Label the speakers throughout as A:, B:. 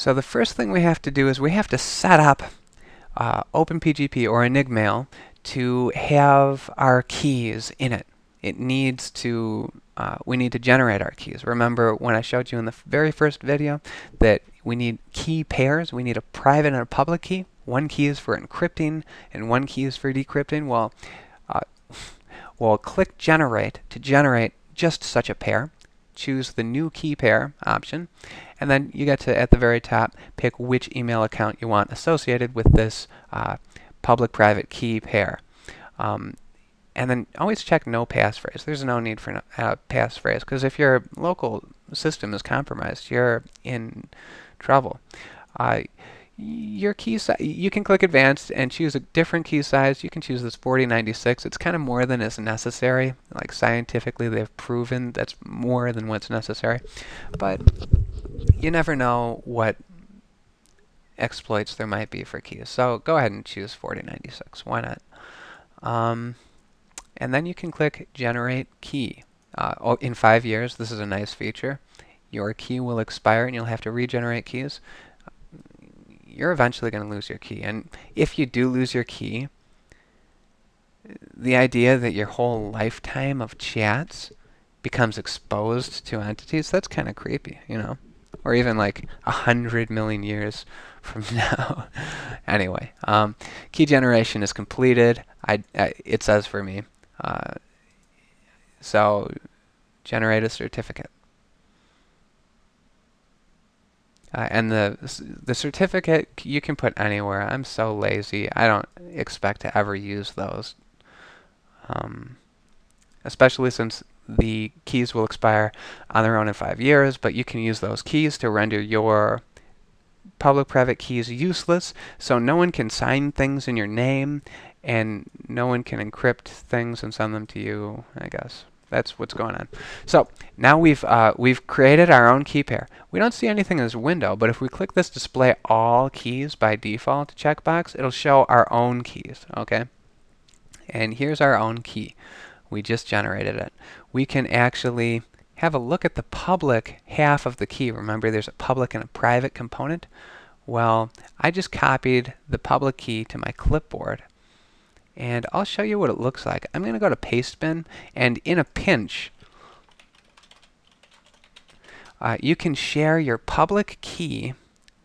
A: So the first thing we have to do is we have to set up OpenPGP or Enigmail to have our keys in it. It needs to, we need to generate our keys. Remember when I showed you in the very first video that we need key pairs. We need a private and a public key. One key is for encrypting and one key is for decrypting. Well, we'll click Generate to generate just such a pair. Choose the new key pair option, and then you get to, at the very top, pick which email account you want associated with this public-private key pair. And then always check no passphrase. There's no need for passphrase, because if your local system is compromised, you're in trouble. Your key size, you can click Advanced and choose a different key size. You can choose this 4096. It's kind of more than is necessary. Like scientifically, they've proven that's more than what's necessary. But you never know what exploits there might be for keys. So go ahead and choose 4096. Why not? And then you can click Generate Key. In 5 years, this is a nice feature. Your key will expire and you'll have to regenerate keys. You're eventually going to lose your key. And if you do lose your key, the idea that your whole lifetime of chats becomes exposed to entities, that's kind of creepy, you know? Or even like 100 million years from now. Anyway, key generation is completed. It says for me. So generate a certificate. And the certificate you can put anywhere. I'm so lazy. I don't expect to ever use those. Especially since the keys will expire on their own in 5 years, but you can use those keys to render your public-private keys useless, so no one can sign things in your name, and no one can encrypt things and send them to you, I guess. That's what's going on. So now we've created our own key pair. We don't see anything in this window, but if we click this Display All Keys by Default checkbox, it'll show our own keys, okay? And here's our own key. We just generated it. We can actually have a look at the public half of the key. Remember, there's a public and a private component. Well, I just copied the public key to my clipboard, and I'll show you what it looks like. I'm going to go to Pastebin, and in a pinch, you can share your public key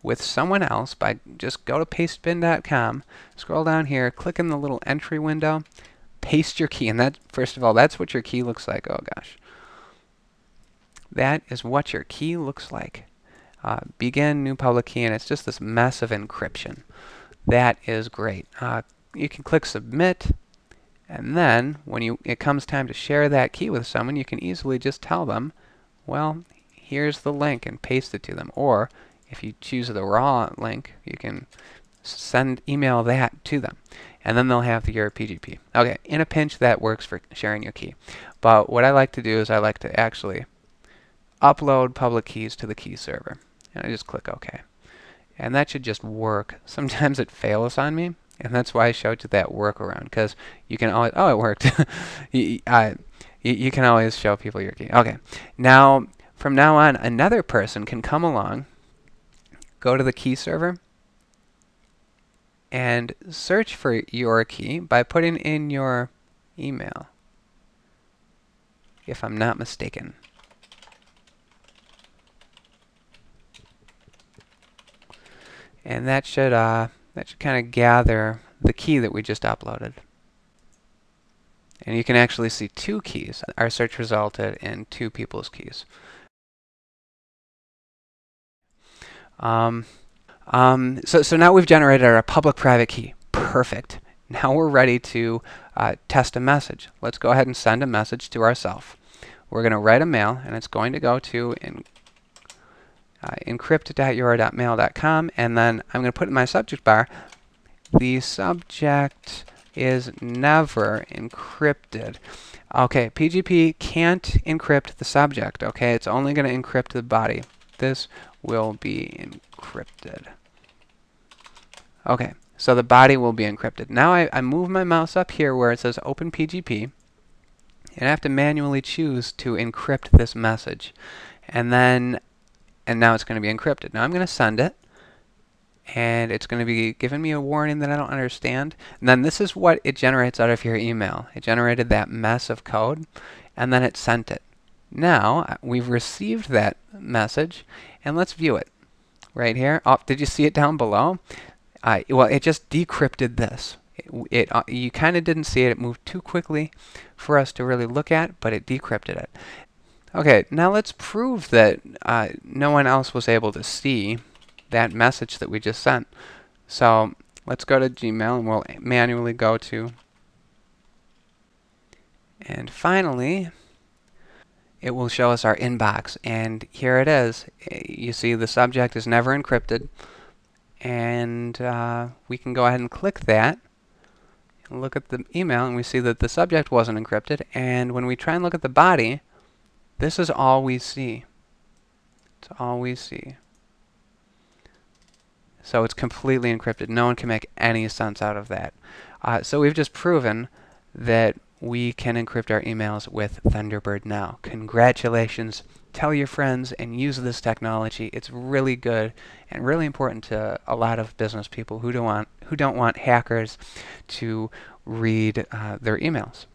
A: with someone else by just go to pastebin.com, scroll down here, click in the little entry window, paste your key, and that, first of all, that's what your key looks like. Oh gosh. That is what your key looks like. Begin new public key, and it's just this mess of encryption. That is great. You can click Submit, and then when it comes time to share that key with someone, you can easily just tell them, well, here's the link, and paste it to them. Or if you choose the raw link, you can email that to them, and then they'll have your PGP. Okay, in a pinch, that works for sharing your key. But what I like to do is I like to actually upload public keys to the key server, and I just click OK. And that should just work. Sometimes it fails on me, and that's why I showed you that workaround, because you can always, oh, it worked. you can always show people your key. Okay, now from now on, another person can come along, go to the key server, and search for your key by putting in your email, if I'm not mistaken. And that should kind of gather the key that we just uploaded. And you can actually see 2 keys. Our search resulted in 2 people's keys. So now we've generated our public-private key. Perfect. Now we're ready to test a message. Let's go ahead and send a message to ourselves. We're going to write a mail, and it's going to go to encrypt.your.mail.com, and then I'm going to put in my subject bar, the subject is never encrypted. Okay, PGP can't encrypt the subject, okay? It's only going to encrypt the body. This will be encrypted. Okay, so the body will be encrypted. Now I move my mouse up here where it says Open PGP, and I have to manually choose to encrypt this message. And now it's going to be encrypted. Now I'm going to send it. and it's going to be giving me a warning that I don't understand. And then this is what it generates out of your email. It generated that mess of code, and then it sent it. Now we've received that message, and let's view it right here. Oh, did you see it down below? Well, it just decrypted this. You kind of didn't see it. It moved too quickly for us to really look at, but it decrypted it. Okay, now let's prove that no one else was able to see that message that we just sent. So let's go to Gmail and we'll manually go to, and finally it will show us our inbox, and here it is. You see the subject is never encrypted, and we can go ahead and click that and look at the email, and we see that the subject wasn't encrypted, and when we try and look at the body, this is all we see. It's all we see. So it's completely encrypted. No one can make any sense out of that. So we've just proven that we can encrypt our emails with Thunderbird now. Congratulations. Tell your friends and use this technology. It's really good and really important to a lot of business people who don't want hackers to read their emails.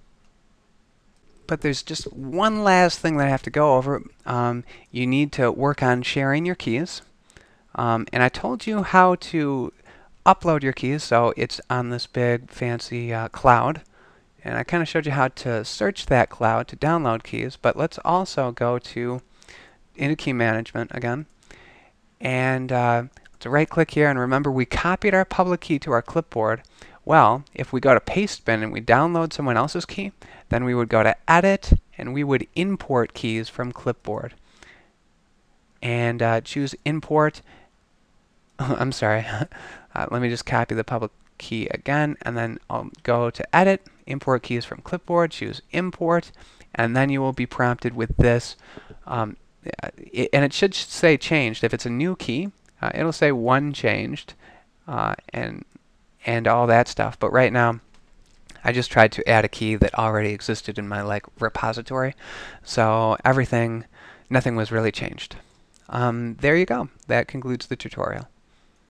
A: But there's just one last thing that I have to go over. You need to work on sharing your keys. And I told you how to upload your keys, so it's on this big fancy cloud. And I kind of showed you how to search that cloud to download keys, but let's also go into key management again. And let's right click here, and remember we copied our public key to our clipboard. Well, if we go to paste bin and we download someone else's key, then we would go to edit and we would import keys from clipboard. And choose import. I'm sorry. Let me just copy the public key again, and then I'll go to edit, import keys from clipboard, choose import, and then you will be prompted with this. And it should say changed. If it's a new key, it'll say one changed, and all that stuff. But right now, I just tried to add a key that already existed in my repository, so nothing was really changed. There you go. That concludes the tutorial.